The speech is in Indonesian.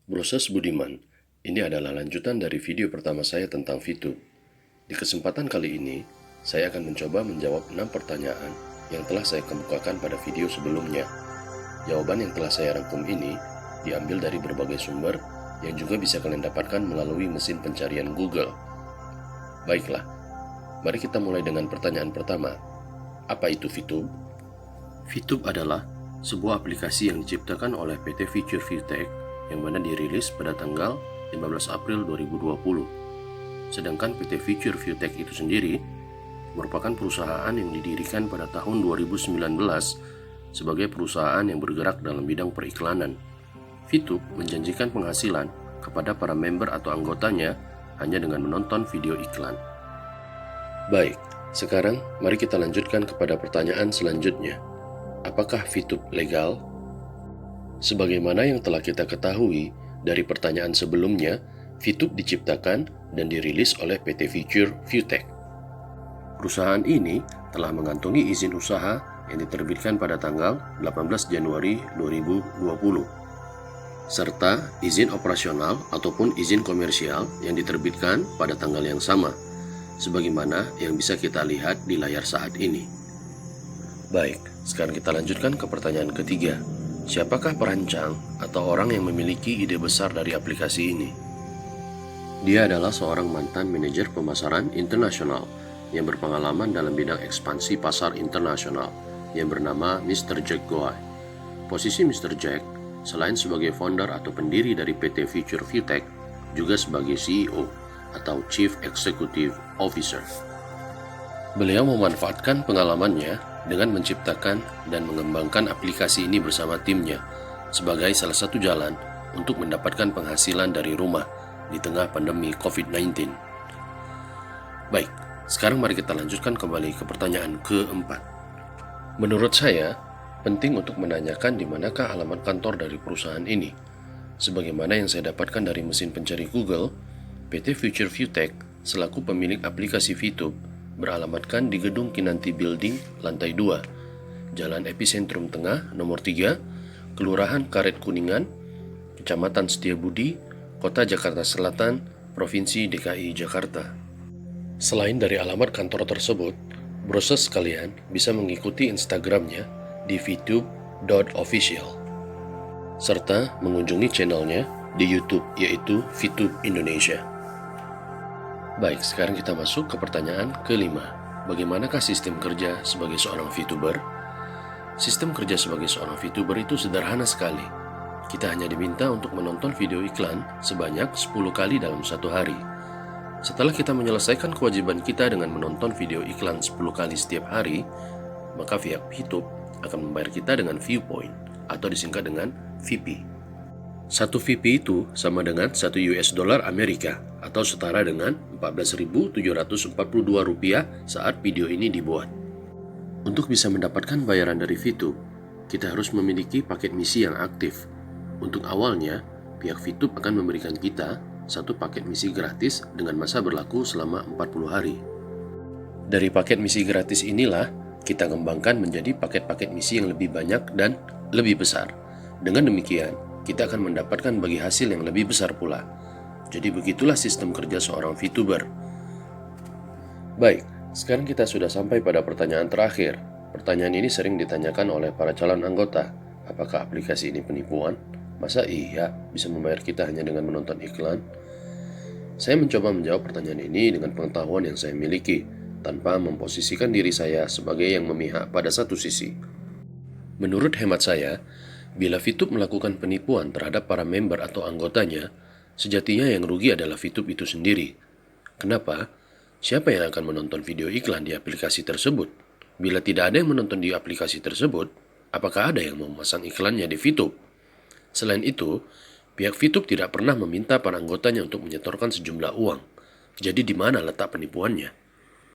Proses Budiman, ini adalah lanjutan dari video pertama saya tentang VTube. Di kesempatan kali ini, saya akan mencoba menjawab 6 pertanyaan yang telah saya kemukakan pada video sebelumnya. Jawaban yang telah saya rangkum ini diambil dari berbagai sumber yang juga bisa kalian dapatkan melalui mesin pencarian Google. Baiklah, mari kita mulai dengan pertanyaan pertama. Apa itu VTube? VTube adalah sebuah aplikasi yang diciptakan oleh PT Future ViewTech yang mana dirilis pada tanggal 15 April 2020. Sedangkan PT Future ViewTech itu sendiri merupakan perusahaan yang didirikan pada tahun 2019 sebagai perusahaan yang bergerak dalam bidang periklanan. VTube menjanjikan penghasilan kepada para member atau anggotanya hanya dengan menonton video iklan. Baik, sekarang mari kita lanjutkan kepada pertanyaan selanjutnya. Apakah VTube legal? Sebagaimana yang telah kita ketahui dari pertanyaan sebelumnya, VTube diciptakan dan dirilis oleh PT Future ViewTech. Perusahaan ini telah mengantongi izin usaha yang diterbitkan pada tanggal 18 Januari 2020, serta izin operasional ataupun izin komersial yang diterbitkan pada tanggal yang sama, sebagaimana yang bisa kita lihat di layar saat ini. Baik, sekarang kita lanjutkan ke pertanyaan ketiga. Siapakah perancang atau orang yang memiliki ide besar dari aplikasi ini? Dia adalah seorang mantan manajer pemasaran internasional yang berpengalaman dalam bidang ekspansi pasar internasional yang bernama Mr. Jack Goy. Posisi Mr. Jack, selain sebagai founder atau pendiri dari PT Future ViewTech, juga sebagai CEO atau Chief Executive Officer. Beliau memanfaatkan pengalamannya dengan menciptakan dan mengembangkan aplikasi ini bersama timnya sebagai salah satu jalan untuk mendapatkan penghasilan dari rumah di tengah pandemi COVID-19. Baik, sekarang mari kita lanjutkan kembali ke pertanyaan keempat. Menurut saya, penting untuk menanyakan di manakah alamat kantor dari perusahaan ini. Sebagaimana yang saya dapatkan dari mesin pencari Google, PT Future ViewTech selaku pemilik aplikasi VTube beralamatkan di Gedung Kinanti Building, lantai 2, Jalan Epicentrum Tengah, nomor 3, Kelurahan Karet Kuningan, Kecamatan Setiabudi, Kota Jakarta Selatan, Provinsi DKI Jakarta. Selain dari alamat kantor tersebut, browsers sekalian bisa mengikuti Instagramnya di vtube.official, serta mengunjungi channelnya di YouTube yaitu VTube Indonesia. Baik, sekarang kita masuk ke pertanyaan kelima. Bagaimanakah sistem kerja sebagai seorang VTuber? Sistem kerja sebagai seorang VTuber itu sederhana sekali. Kita hanya diminta untuk menonton video iklan sebanyak 10 kali dalam satu hari. Setelah kita menyelesaikan kewajiban kita dengan menonton video iklan 10 kali setiap hari, maka pihak VTube akan membayar kita dengan Viewpoint atau disingkat dengan VP. Satu VP itu sama dengan 1 US dollar Amerika atau setara dengan Rp14.742 saat video ini dibuat. Untuk bisa mendapatkan bayaran dari VTube, kita harus memiliki paket misi yang aktif. Untuk awalnya, pihak VTube akan memberikan kita satu paket misi gratis dengan masa berlaku selama 40 hari. Dari paket misi gratis inilah, kita kembangkan menjadi paket-paket misi yang lebih banyak dan lebih besar. Dengan demikian, kita akan mendapatkan bagi hasil yang lebih besar pula. Jadi begitulah sistem kerja seorang VTuber. Baik, sekarang kita sudah sampai pada pertanyaan terakhir. Pertanyaan ini sering ditanyakan oleh para calon anggota. Apakah aplikasi ini penipuan? Masa iya bisa membayar kita hanya dengan menonton iklan? Saya mencoba menjawab pertanyaan ini dengan pengetahuan yang saya miliki, tanpa memposisikan diri saya sebagai yang memihak pada satu sisi. Menurut hemat saya, bila VTube melakukan penipuan terhadap para member atau anggotanya, sejatinya yang rugi adalah VTube itu sendiri. Kenapa? Siapa yang akan menonton video iklan di aplikasi tersebut? Bila tidak ada yang menonton di aplikasi tersebut, apakah ada yang memasang iklannya di VTube? Selain itu, pihak VTube tidak pernah meminta para anggotanya untuk menyetorkan sejumlah uang. Jadi di mana letak penipuannya?